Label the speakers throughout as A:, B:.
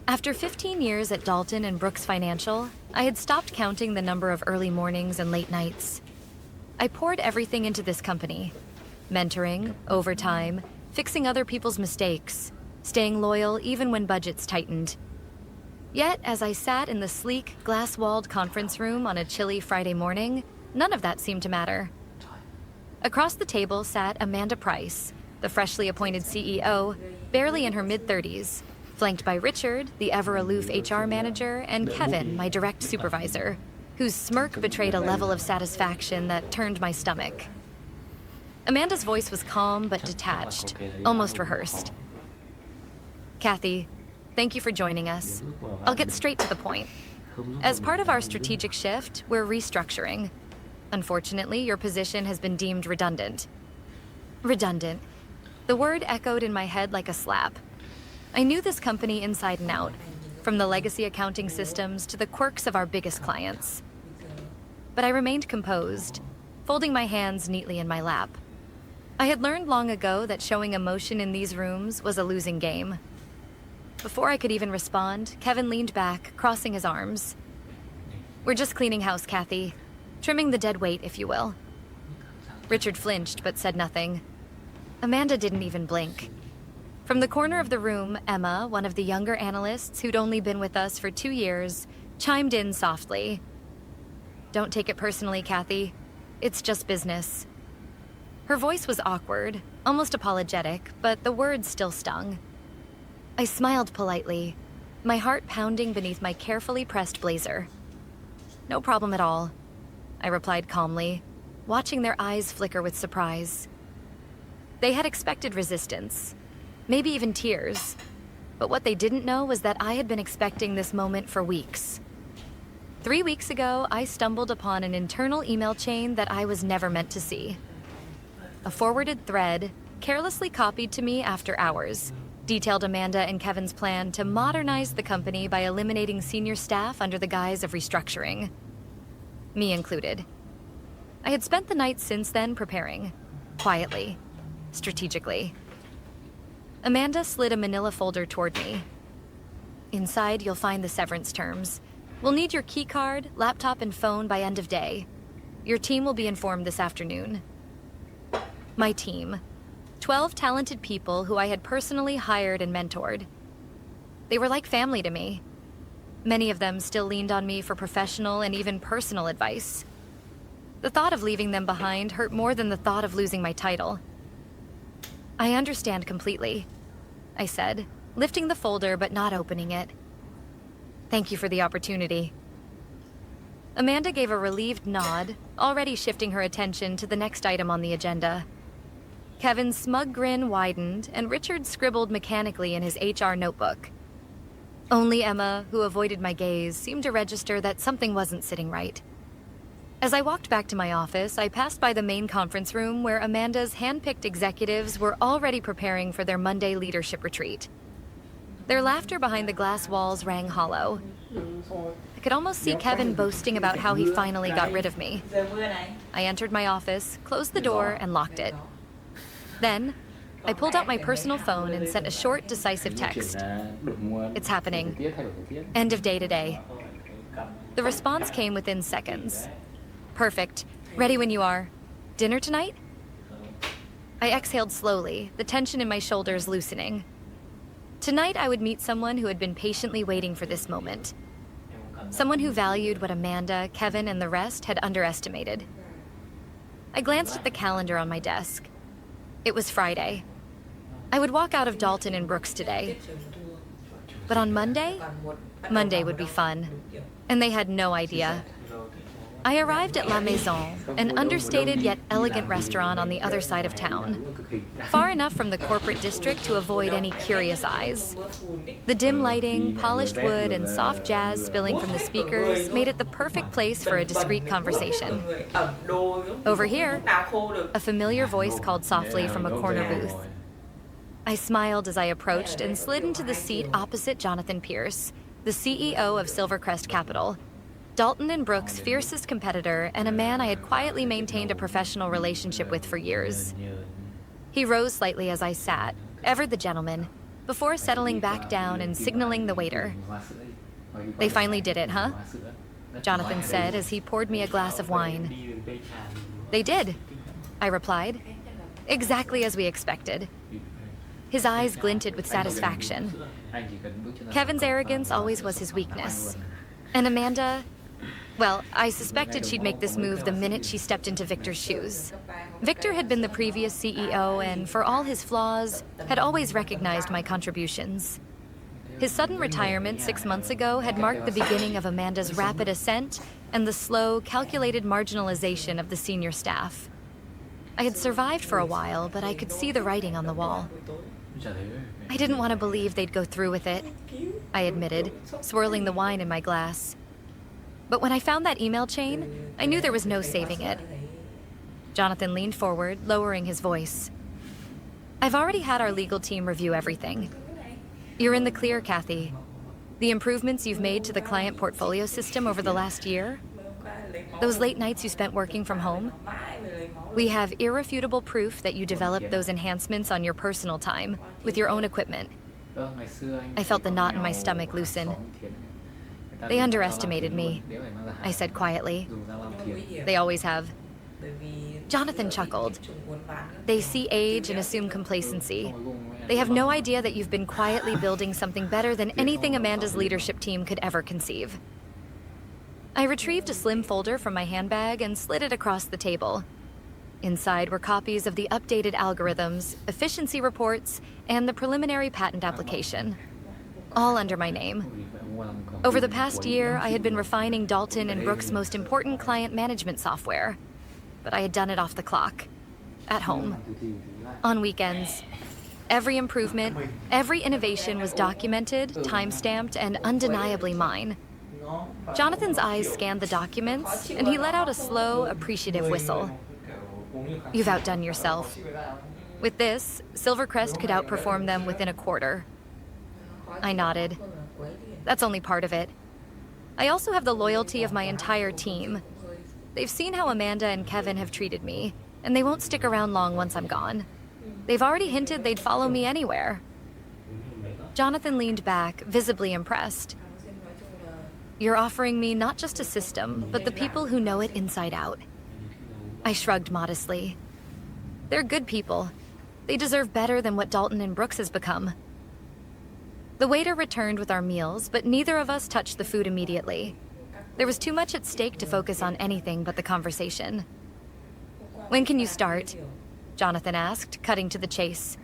A: After 15 years at Dalton and Brooks Financial, I had stopped counting the number of early mornings and late nights. I poured everything into this company: mentoring, overtime, fixing other people's mistakes, staying loyal even when budgets tightened. Yet, as I sat in the sleek, glass-walled conference room on a chilly Friday morning, none of that seemed to matter. Across the table sat Amanda Price, the freshly appointed CEO, barely in her mid-30s, flanked by Richard, the ever-aloof HR manager, and Kevin, my direct supervisor, whose smirk betrayed a level of satisfaction that turned my stomach. Amanda's voice was calm but detached, almost rehearsed. "Kathy, thank you for joining us. I'll get straight to the point. As part of our strategic shift, we're restructuring. Unfortunately, your position has been deemed redundant." Redundant. The word echoed in my head like a slap. I knew this company inside and out, from the legacy accounting systems to the quirks of our biggest clients. But I remained composed, folding my hands neatly in my lap. I had learned long ago that showing emotion in these rooms was a losing game. Before I could even respond, Kevin leaned back, crossing his arms. "We're just cleaning house, Kathy. Trimming the dead weight, if you will." Richard flinched but said nothing. Amanda didn't even blink. From the corner of the room, Emma, one of the younger analysts who'd only been with us for 2 years, chimed in softly. "Don't take it personally, Kathy. It's just business." Her voice was awkward, almost apologetic, but the words still stung. I smiled politely, my heart pounding beneath my carefully pressed blazer. "No problem at all," I replied calmly, watching their eyes flicker with surprise. They had expected resistance, maybe even tears, but what they didn't know was that I had been expecting this moment for weeks. 3 weeks ago, I stumbled upon an internal email chain that I was never meant to see. A forwarded thread, carelessly copied to me after hours, detailed Amanda and Kevin's plan to modernize the company by eliminating senior staff under the guise of restructuring. Me included. I had spent the night since then preparing, quietly, strategically. Amanda slid a manila folder toward me. "Inside, you'll find the severance terms. We'll need your key card, laptop, and phone by end of day. Your team will be informed this afternoon." My team. 12 talented people who I had personally hired and mentored. They were like family to me. Many of them still leaned on me for professional and even personal advice. The thought of leaving them behind hurt more than the thought of losing my title. "I understand completely," I said, lifting the folder but not opening it. "Thank you for the opportunity." Amanda gave a relieved nod, already shifting her attention to the next item on the agenda. Kevin's smug grin widened, and Richard scribbled mechanically in his HR notebook. Only Emma, who avoided my gaze, seemed to register that something wasn't sitting right. As I walked back to my office, I passed by the main conference room where Amanda's hand-picked executives were already preparing for their Monday leadership retreat. Their laughter behind the glass walls rang hollow. I could almost see Kevin boasting about how he finally got rid of me. I entered my office, closed the door, and locked it. Then, I pulled out my personal phone and sent a short, decisive text. "It's happening. End of day today." The response came within seconds. "Perfect. Ready when you are. Dinner tonight?" I exhaled slowly, the tension in my shoulders loosening. Tonight I would meet someone who had been patiently waiting for this moment. Someone who valued what Amanda, Kevin, and the rest had underestimated. I glanced at the calendar on my desk. It was Friday. I would walk out of Dalton and Brooks today. But on Monday? Monday would be fun. And they had no idea. I arrived at La Maison, an understated yet elegant restaurant on the other side of town, far enough from the corporate district to avoid any curious eyes. The dim lighting, polished wood, and soft jazz spilling from the speakers made it the perfect place for a discreet conversation. "Over here," a familiar voice called softly from a corner booth. I smiled as I approached and slid into the seat opposite Jonathan Pierce, the CEO of Silvercrest Capital, Dalton and Brooks' fiercest competitor and a man I had quietly maintained a professional relationship with for years. He rose slightly as I sat, ever the gentleman, before settling back down and signaling the waiter. "They finally did it, huh?" Jonathan said as he poured me a glass of wine. "They did," I replied. "Exactly as we expected." His eyes glinted with satisfaction. Kevin's arrogance always was his weakness. And Amanda, well, I suspected she'd make this move the minute she stepped into Victor's shoes. Victor had been the previous CEO and, for all his flaws, had always recognized my contributions. His sudden retirement 6 months ago had marked the beginning of Amanda's rapid ascent and the slow, calculated marginalization of the senior staff. I had survived for a while, but I could see the writing on the wall. I didn't want to believe they'd go through with it, I admitted, swirling the wine in my glass. But when I found that email chain, I knew there was no saving it. Jonathan leaned forward, lowering his voice. "I've already had our legal team review everything. You're in the clear, Kathy. The improvements you've made to the client portfolio system over the last year, those late nights you spent working from home, we have irrefutable proof that you developed those enhancements on your personal time, with your own equipment." I felt the knot in my stomach loosen. "They underestimated me," I said quietly. "They always have." Jonathan chuckled. "They see age and assume complacency. They have no idea that you've been quietly building something better than anything Amanda's leadership team could ever conceive." I retrieved a slim folder from my handbag and slid it across the table. Inside were copies of the updated algorithms, efficiency reports, and the preliminary patent application, all under my name. Over the past year, I had been refining Dalton and Brooks' most important client management software, but I had done it off the clock, at home, on weekends. Every improvement, every innovation was documented, time-stamped, and undeniably mine. Jonathan's eyes scanned the documents, and he let out a slow, appreciative whistle. "You've outdone yourself. With this, Silvercrest could outperform them within a quarter." I nodded. "That's only part of it. I also have the loyalty of my entire team. They've seen how Amanda and Kevin have treated me, and they won't stick around long once I'm gone. They've already hinted they'd follow me anywhere." Jonathan leaned back, visibly impressed. "You're offering me not just a system, but the people who know it inside out." I shrugged modestly. "They're good people. They deserve better than what Dalton and Brooks has become." The waiter returned with our meals, but neither of us touched the food immediately. There was too much at stake to focus on anything but the conversation. "When can you start?" Jonathan asked, cutting to the chase.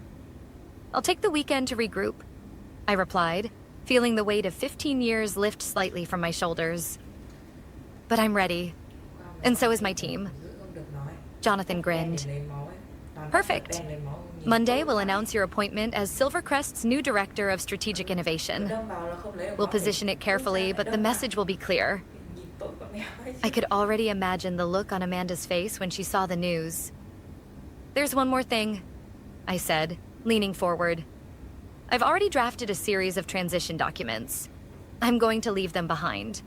A: "I'll take the weekend to regroup," I replied, feeling the weight of 15 years lift slightly from my shoulders. "But I'm ready, and so is my team." Jonathan grinned. "Perfect. Monday, we'll announce your appointment as Silvercrest's new Director of Strategic Innovation. We'll position it carefully, but the message will be clear." I could already imagine the look on Amanda's face when she saw the news. "There's one more thing," I said, leaning forward. "I've already drafted a series of transition documents. I'm going to leave them behind.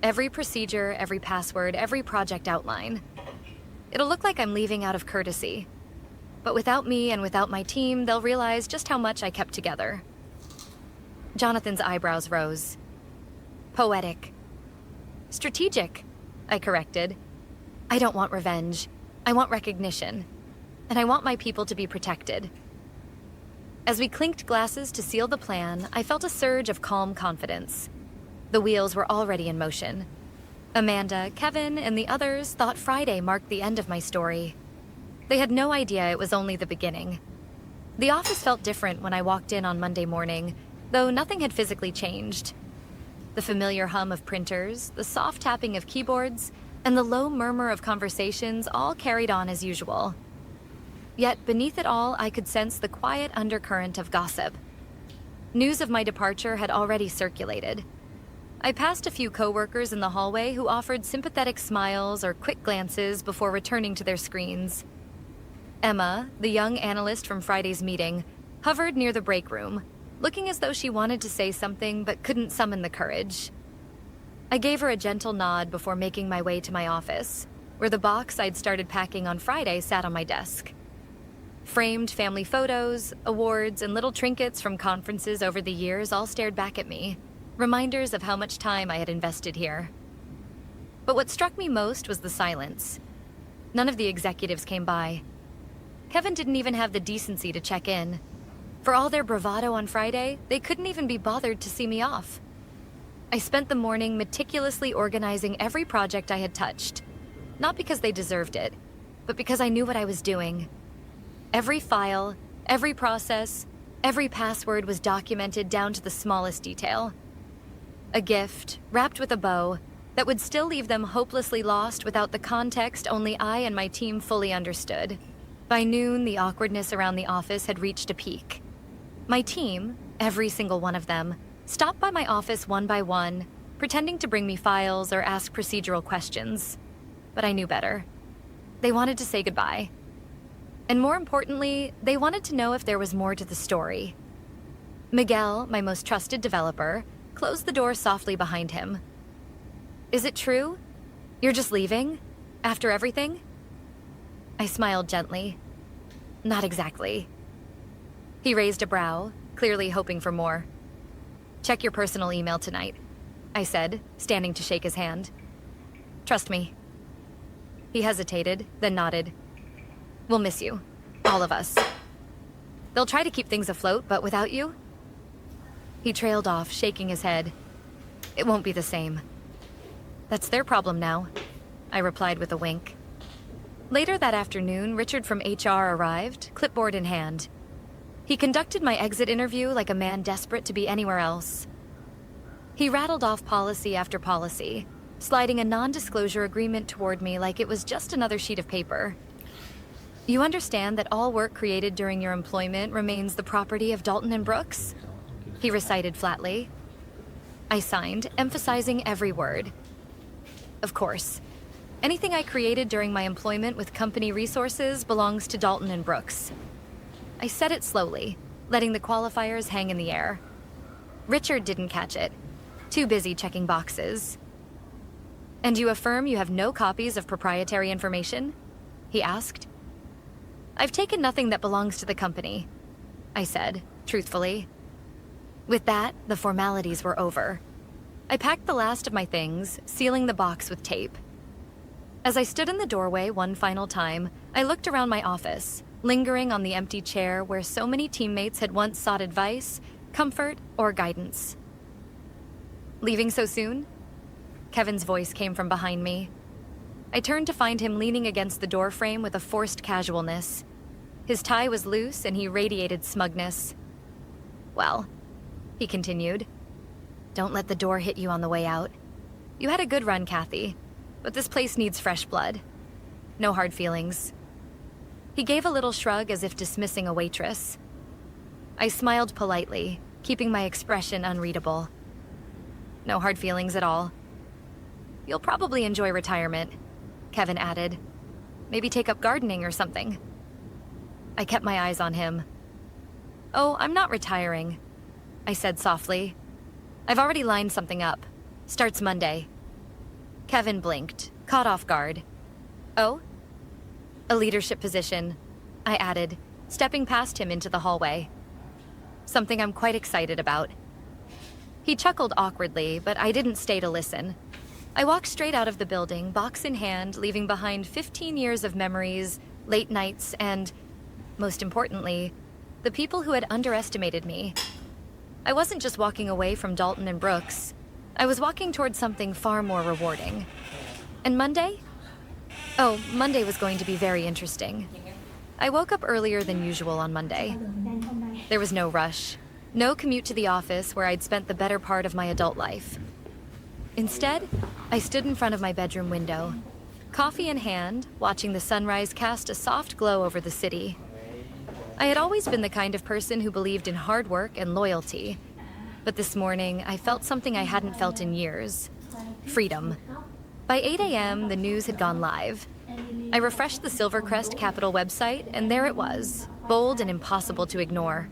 A: Every procedure, every password, every project outline. It'll look like I'm leaving out of courtesy. But without me and without my team, they'll realize just how much I kept together." Jonathan's eyebrows rose. "Poetic." "Strategic," I corrected. "I don't want revenge. I want recognition. And I want my people to be protected." As we clinked glasses to seal the plan, I felt a surge of calm confidence. The wheels were already in motion. Amanda, Kevin, and the others thought Friday marked the end of my story. They had no idea it was only the beginning. The office felt different when I walked in on Monday morning, though nothing had physically changed. The familiar hum of printers, the soft tapping of keyboards, and the low murmur of conversations all carried on as usual. Yet beneath it all, I could sense the quiet undercurrent of gossip. News of my departure had already circulated. I passed a few coworkers in the hallway who offered sympathetic smiles or quick glances before returning to their screens. Emma, the young analyst from Friday's meeting, hovered near the break room, looking as though she wanted to say something but couldn't summon the courage. I gave her a gentle nod before making my way to my office, where the box I'd started packing on Friday sat on my desk. Framed family photos, awards, and little trinkets from conferences over the years all stared back at me, reminders of how much time I had invested here. But what struck me most was the silence. None of the executives came by. Kevin didn't even have the decency to check in. For all their bravado on Friday, they couldn't even be bothered to see me off. I spent the morning meticulously organizing every project I had touched. Not because they deserved it, but because I knew what I was doing. Every file, every process, every password was documented down to the smallest detail. A gift, wrapped with a bow, that would still leave them hopelessly lost without the context only I and my team fully understood. By noon, the awkwardness around the office had reached a peak. My team, every single one of them, stopped by my office one by one, pretending to bring me files or ask procedural questions. But I knew better. They wanted to say goodbye. And more importantly, they wanted to know if there was more to the story. Miguel, my most trusted developer, closed the door softly behind him. "Is it true? You're just leaving? After everything?" I smiled gently. "Not exactly." He raised a brow, clearly hoping for more. "Check your personal email tonight," I said, standing to shake his hand. "Trust me." He hesitated, then nodded. "We'll miss you. All of us. They'll try to keep things afloat, but without you?" He trailed off, shaking his head. "It won't be the same." "That's their problem now," I replied with a wink. Later that afternoon, Richard from HR arrived, clipboard in hand. He conducted my exit interview like a man desperate to be anywhere else. He rattled off policy after policy, sliding a non-disclosure agreement toward me like it was just another sheet of paper. "You understand that all work created during your employment remains the property of Dalton and Brooks?" he recited flatly. I signed, emphasizing every word. "Of course. Anything I created during my employment with company resources belongs to Dalton and Brooks." I said it slowly, letting the qualifiers hang in the air. Richard didn't catch it, too busy checking boxes. "And you affirm you have no copies of proprietary information?" he asked. "I've taken nothing that belongs to the company," I said, truthfully. With that, the formalities were over. I packed the last of my things, sealing the box with tape. As I stood in the doorway one final time, I looked around my office, lingering on the empty chair where so many teammates had once sought advice, comfort, or guidance. "Leaving so soon?" Kevin's voice came from behind me. I turned to find him leaning against the doorframe with a forced casualness. His tie was loose and he radiated smugness. "Well," he continued, "don't let the door hit you on the way out. You had a good run, Kathy, but this place needs fresh blood. No hard feelings." He gave a little shrug as if dismissing a waitress. I smiled politely, keeping my expression unreadable. "No hard feelings at all. You'll probably enjoy retirement," Kevin added. "Maybe take up gardening or something." I kept my eyes on him. "Oh, I'm not retiring," I said softly. "I've already lined something up. Starts Monday." Kevin blinked, caught off guard. "Oh?" "A leadership position," I added, stepping past him into the hallway. "Something I'm quite excited about." He chuckled awkwardly, but I didn't stay to listen. I walked straight out of the building, box in hand, leaving behind 15 years of memories, late nights, and, most importantly, the people who had underestimated me. I wasn't just walking away from Dalton and Brooks. I was walking towards something far more rewarding. And Monday? Oh, Monday was going to be very interesting. I woke up earlier than usual on Monday. There was no rush, no commute to the office where I'd spent the better part of my adult life. Instead, I stood in front of my bedroom window, coffee in hand, watching the sunrise cast a soft glow over the city. I had always been the kind of person who believed in hard work and loyalty, but this morning I felt something I hadn't felt in years: freedom. By 8 a.m., the news had gone live. I refreshed the Silvercrest Capital website, and there it was, bold and impossible to ignore.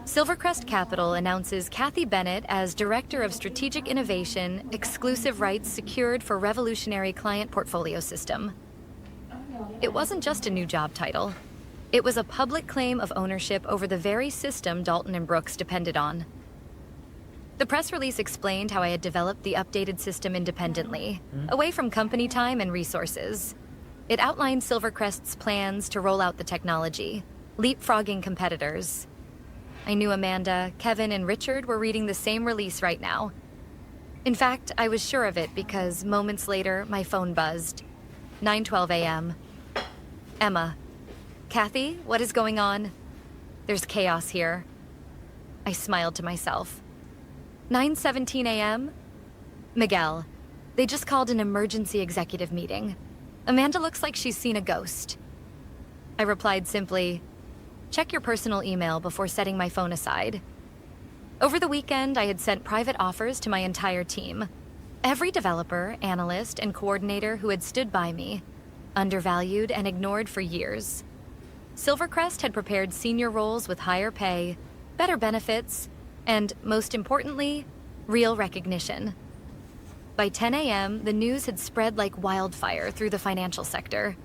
A: Silvercrest Capital announces Kathy Bennett as Director of Strategic Innovation, exclusive rights secured for revolutionary client portfolio system. It wasn't just a new job title. It was a public claim of ownership over the very system Dalton and Brooks depended on. The press release explained how I had developed the updated system independently, away from company time and resources. It outlined Silvercrest's plans to roll out the technology, leapfrogging competitors. I knew Amanda, Kevin, and Richard were reading the same release right now. In fact, I was sure of it because moments later, my phone buzzed. 9:12 a.m. Emma. Kathy, what is going on? There's chaos here. I smiled to myself. 9:17 a.m. Miguel. They just called an emergency executive meeting. Amanda looks like she's seen a ghost. I replied simply, check your personal email before setting my phone aside. Over the weekend, I had sent private offers to my entire team. Every developer, analyst, and coordinator who had stood by me, undervalued and ignored for years. Silvercrest had prepared senior roles with higher pay, better benefits, and, most importantly, real recognition. By 10 a.m., the news had spread like wildfire through the financial sector.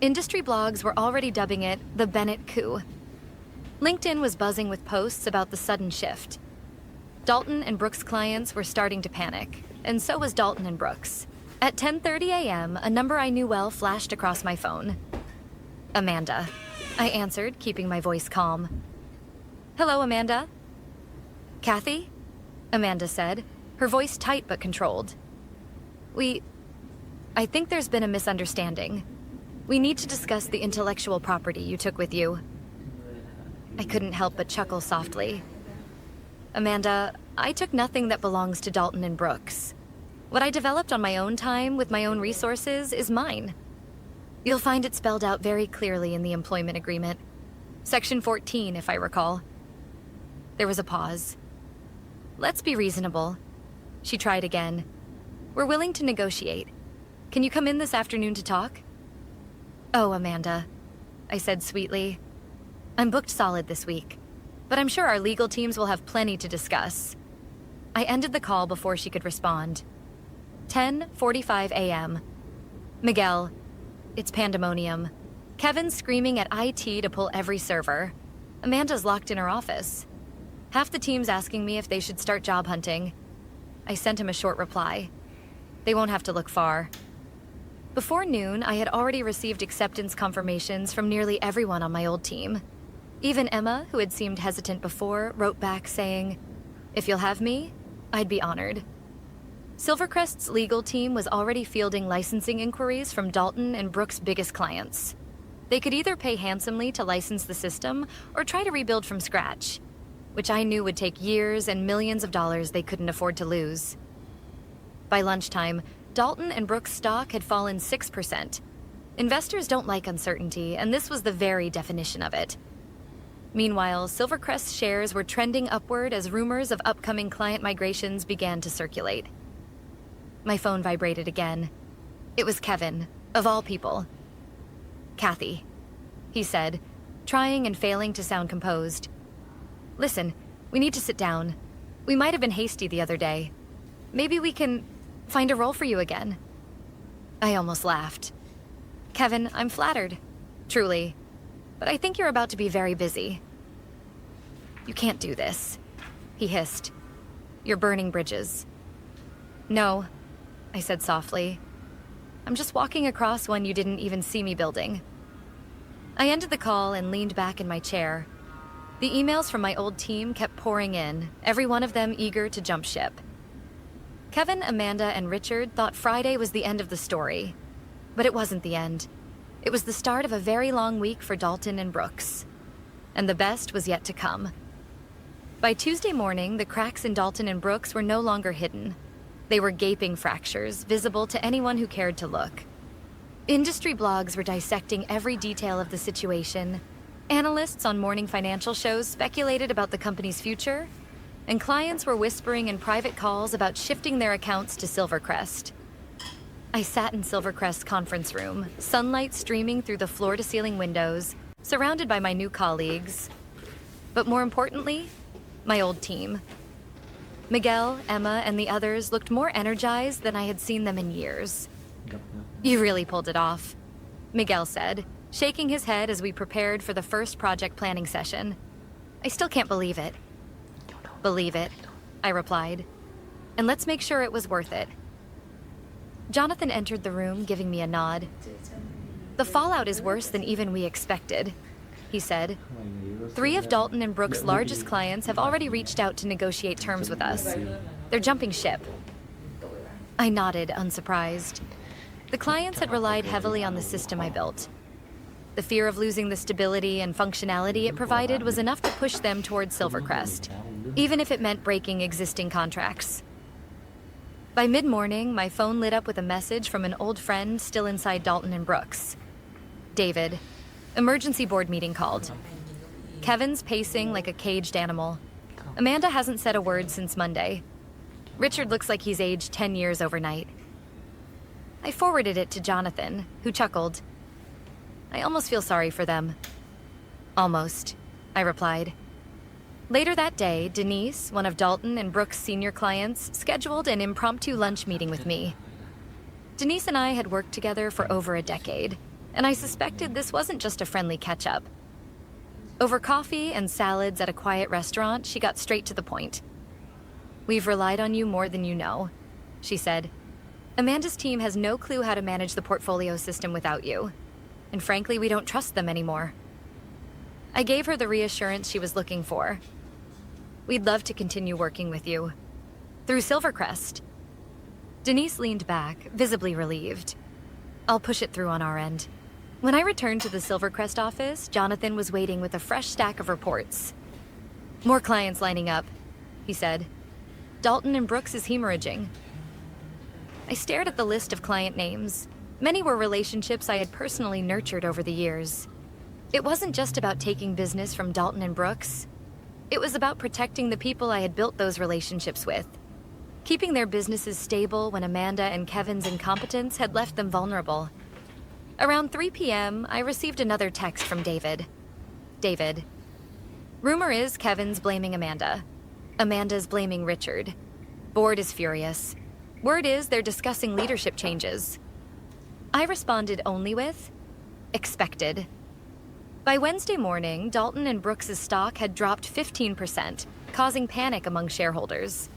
A: Industry blogs were already dubbing it the Bennett coup. LinkedIn was buzzing with posts about the sudden shift. Dalton and Brooks clients were starting to panic, and so was Dalton and Brooks. At 10:30 a.m., a number I knew well flashed across my phone. Amanda. I answered, keeping my voice calm. Hello, Amanda. Kathy? Amanda said, her voice tight but controlled. I think there's been a misunderstanding. We need to discuss the intellectual property you took with you. I couldn't help but chuckle softly. Amanda, I took nothing that belongs to Dalton and Brooks. What I developed on my own time with my own resources is mine. You'll find it spelled out very clearly in the employment agreement. Section 14, if I recall. There was a pause. Let's be reasonable. She tried again. We're willing to negotiate. Can you come in this afternoon to talk? Oh, Amanda, I said sweetly. I'm booked solid this week, but I'm sure our legal teams will have plenty to discuss. I ended the call before she could respond. 10:45 a.m. Miguel. It's pandemonium. Kevin's screaming at IT to pull every server. Amanda's locked in her office. Half the team's asking me if they should start job hunting. I sent him a short reply. They won't have to look far. Before noon, I had already received acceptance confirmations from nearly everyone on my old team. Even Emma, who had seemed hesitant before, wrote back saying, if you'll have me, I'd be honored. Silvercrest's legal team was already fielding licensing inquiries from Dalton and Brooks' biggest clients. They could either pay handsomely to license the system or try to rebuild from scratch, which I knew would take years and millions of dollars they couldn't afford to lose. By lunchtime, Dalton and Brooks' stock had fallen 6%. Investors don't like uncertainty, and this was the very definition of it. Meanwhile, Silvercrest's shares were trending upward as rumors of upcoming client migrations began to circulate. My phone vibrated again. It was Kevin, of all people. Kathy, he said, trying and failing to sound composed. Listen, we need to sit down. We might have been hasty the other day. Maybe we can find a role for you again. I almost laughed. Kevin, I'm flattered. Truly. But I think you're about to be very busy. You can't do this, he hissed. You're burning bridges. No, I said softly. I'm just walking across one you didn't even see me building. I ended the call and leaned back in my chair. The emails from my old team kept pouring in, every one of them eager to jump ship. Kevin, Amanda, and Richard thought Friday was the end of the story. But it wasn't the end. It was the start of a very long week for Dalton and Brooks. And the best was yet to come. By Tuesday morning, the cracks in Dalton and Brooks were no longer hidden. They were gaping fractures, visible to anyone who cared to look. Industry blogs were dissecting every detail of the situation. Analysts on morning financial shows speculated about the company's future, and clients were whispering in private calls about shifting their accounts to Silvercrest. I sat in Silvercrest's conference room, sunlight streaming through the floor-to-ceiling windows, surrounded by my new colleagues. But more importantly, my old team. Miguel, Emma, and the others looked more energized than I had seen them in years. You really pulled it off, Miguel said, shaking his head as we prepared for the first project planning session. I still can't believe it. Believe it, I replied. And let's make sure it was worth it. Jonathan entered the room, giving me a nod. The fallout is worse than even we expected, he said. 3 of Dalton and Brooks' largest clients have already reached out to negotiate terms with us. They're jumping ship. I nodded, unsurprised. The clients had relied heavily on the system I built. The fear of losing the stability and functionality it provided was enough to push them towards Silvercrest, even if it meant breaking existing contracts. By mid-morning, my phone lit up with a message from an old friend still inside Dalton and Brooks. David, emergency board meeting called. Kevin's pacing like a caged animal. Amanda hasn't said a word since Monday. Richard looks like he's aged 10 years overnight. I forwarded it to Jonathan, who chuckled. I almost feel sorry for them. Almost, I replied. Later that day, Denise, one of Dalton and Brooks' senior clients, scheduled an impromptu lunch meeting with me. Denise and I had worked together for over a decade, and I suspected this wasn't just a friendly catch-up. Over coffee and salads at a quiet restaurant, she got straight to the point. We've relied on you more than you know, she said. Amanda's team has no clue how to manage the portfolio system without you. And frankly, we don't trust them anymore. I gave her the reassurance she was looking for. We'd love to continue working with you. Through Silvercrest. Denise leaned back, visibly relieved. I'll push it through on our end. When I returned to the Silvercrest office, Jonathan was waiting with a fresh stack of reports. More clients lining up, he said. Dalton and Brooks is hemorrhaging. I stared at the list of client names. Many were relationships I had personally nurtured over the years. It wasn't just about taking business from Dalton and Brooks. It was about protecting the people I had built those relationships with, keeping their businesses stable when Amanda and Kevin's incompetence had left them vulnerable. Around 3 p.m., I received another text from David. David. Rumor is Kevin's blaming Amanda. Amanda's blaming Richard. Board is furious. Word is they're discussing leadership changes. I responded only with, expected. By Wednesday morning, Dalton and Brooks' stock had dropped 15%, causing panic among shareholders.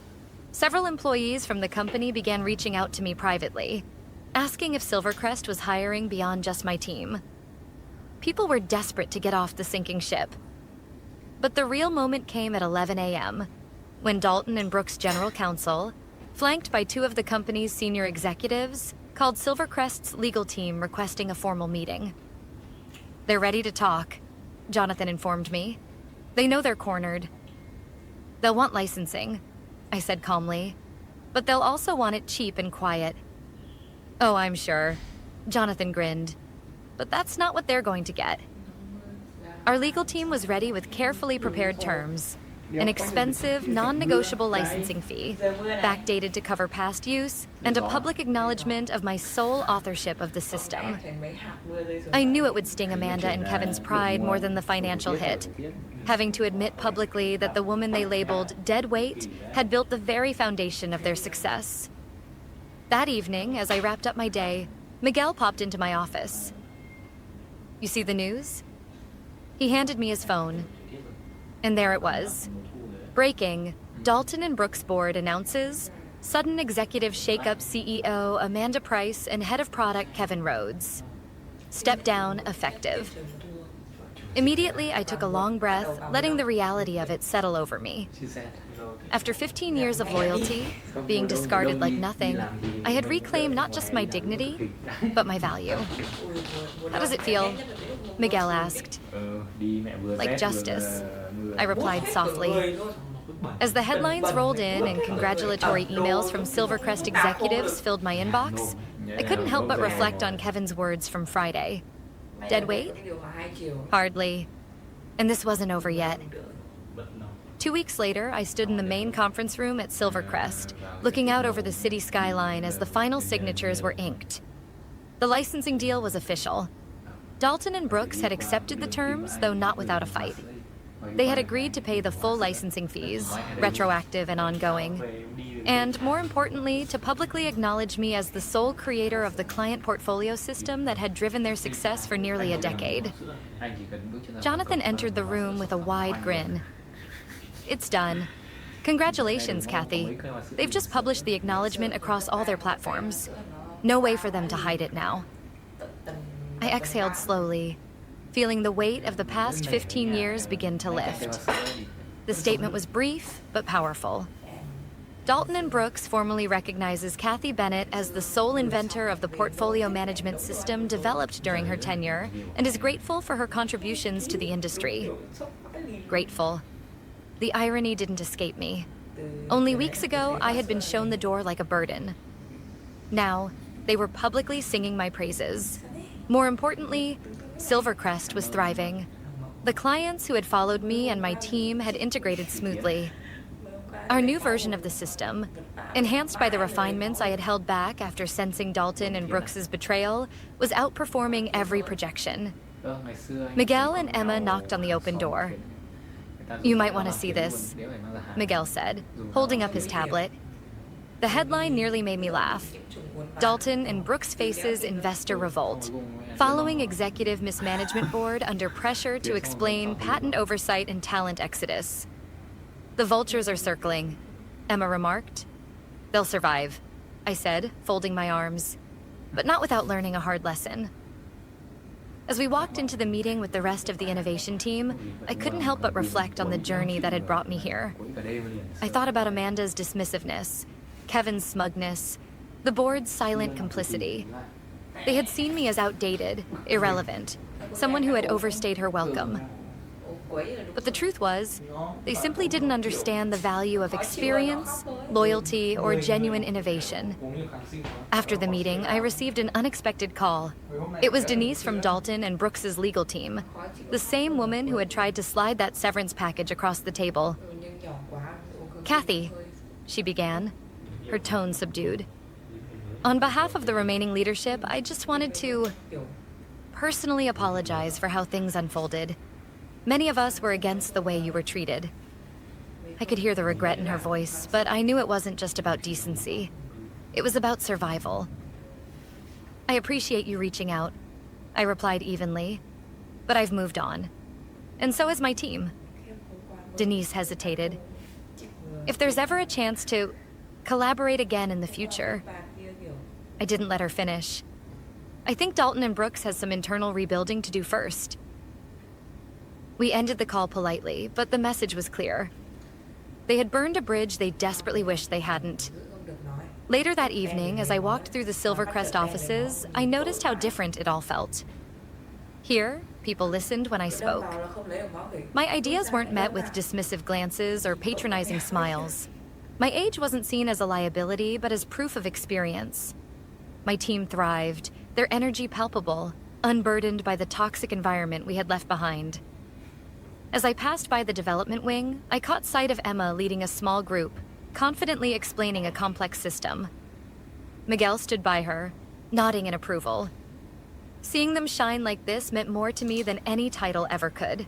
A: Several employees from the company began reaching out to me privately, asking if Silvercrest was hiring beyond just my team. People were desperate to get off the sinking ship. But the real moment came at 11 a.m., when Dalton and Brooks' general counsel, flanked by 2 of the company's senior executives, called Silvercrest's legal team requesting a formal meeting. They're ready to talk, Jonathan informed me. They know they're cornered. They'll want licensing, I said calmly, but they'll also want it cheap and quiet. Oh, I'm sure, Jonathan grinned, but that's not what they're going to get. Our legal team was ready with carefully prepared terms. An expensive, non-negotiable licensing fee, backdated to cover past use, and a public acknowledgement of my sole authorship of the system. I knew it would sting Amanda and Kevin's pride more than the financial hit, having to admit publicly that the woman they labeled dead weight had built the very foundation of their success. That evening, as I wrapped up my day, Miguel popped into my office. You see the news? He handed me his phone. And there it was. Breaking, Dalton and Brooks board announces sudden executive shakeup CEO Amanda Price and head of product Kevin Rhodes. Step down effective. Immediately, I took a long breath, letting the reality of it settle over me. After 15 years of loyalty, being discarded like nothing, I had reclaimed not just my dignity, but my value. How does it feel? Miguel asked. Like justice, I replied softly. As the headlines rolled in and congratulatory emails from Silvercrest executives filled my inbox, I couldn't help but reflect on Kevin's words from Friday. Dead weight? Hardly. And this wasn't over yet. 2 weeks later, I stood in the main conference room at Silvercrest, looking out over the city skyline as the final signatures were inked. The licensing deal was official. Dalton and Brooks had accepted the terms, though not without a fight. They had agreed to pay the full licensing fees, retroactive and ongoing, and more importantly, to publicly acknowledge me as the sole creator of the client portfolio system that had driven their success for nearly a decade. Jonathan entered the room with a wide grin. It's done. Congratulations, Kathy. They've just published the acknowledgement across all their platforms. No way for them to hide it now. I exhaled slowly, feeling the weight of the past 15 years begin to lift. The statement was brief, but powerful. Dalton & Brooks formally recognizes Kathy Bennett as the sole inventor of the portfolio management system developed during her tenure and is grateful for her contributions to the industry. Grateful. The irony didn't escape me. Only weeks ago, I had been shown the door like a burden. Now, they were publicly singing my praises. More importantly, Silvercrest was thriving. The clients who had followed me and my team had integrated smoothly. Our new version of the system, enhanced by the refinements I had held back after sensing Dalton and Brooks's betrayal, was outperforming every projection. Miguel and Emma knocked on the open door. "You might want to see this," Miguel said, holding up his tablet. The headline nearly made me laugh. Dalton and Brooks faces investor revolt, following executive mismanagement board under pressure to explain patent oversight and talent exodus. "The vultures are circling," Emma remarked. "They'll survive," I said, folding my arms, but not without learning a hard lesson. As we walked into the meeting with the rest of the innovation team, I couldn't help but reflect on the journey that had brought me here. I thought about Amanda's dismissiveness, Kevin's smugness, the board's silent complicity. They had seen me as outdated, irrelevant, someone who had overstayed her welcome. But the truth was, they simply didn't understand the value of experience, loyalty, or genuine innovation. After the meeting, I received an unexpected call. It was Denise from Dalton and Brooks's legal team, the same woman who had tried to slide that severance package across the table. "Kathy," she began, her tone subdued. "On behalf of the remaining leadership, I just wanted to personally apologize for how things unfolded. Many of us were against the way you were treated." I could hear the regret in her voice, but I knew it wasn't just about decency. It was about survival. "I appreciate you reaching out," I replied evenly, "but I've moved on. And so has my team." Denise hesitated. "If there's ever a chance to collaborate again in the future." I didn't let her finish. "I think Dalton and Brooks has some internal rebuilding to do first." We ended the call politely, but the message was clear. They had burned a bridge they desperately wished they hadn't. Later that evening, as I walked through the Silvercrest offices, I noticed how different it all felt. Here, people listened when I spoke. My ideas weren't met with dismissive glances or patronizing smiles. My age wasn't seen as a liability, but as proof of experience. My team thrived, their energy palpable, unburdened by the toxic environment we had left behind. As I passed by the development wing, I caught sight of Emma leading a small group, confidently explaining a complex system. Miguel stood by her, nodding in approval. Seeing them shine like this meant more to me than any title ever could.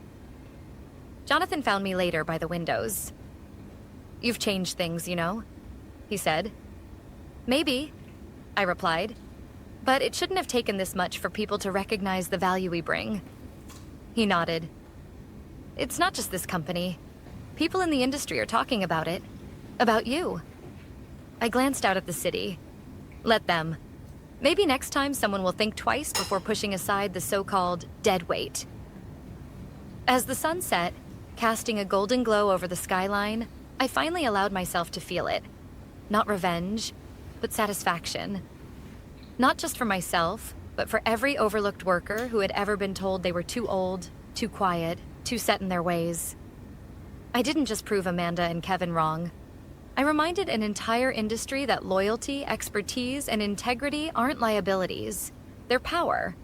A: Jonathan found me later by the windows. "You've changed things, you know," he said. "Maybe," I replied, "but it shouldn't have taken this much for people to recognize the value we bring." He nodded. "It's not just this company. People in the industry are talking about it. About you." I glanced out at the city. Let them. Maybe next time someone will think twice before pushing aside the so-called dead weight. As the sun set, casting a golden glow over the skyline, I finally allowed myself to feel it. Not revenge, but satisfaction. Not just for myself, but for every overlooked worker who had ever been told they were too old, too quiet, too set in their ways. I didn't just prove Amanda and Kevin wrong. I reminded an entire industry that loyalty, expertise, and integrity aren't liabilities. They're power.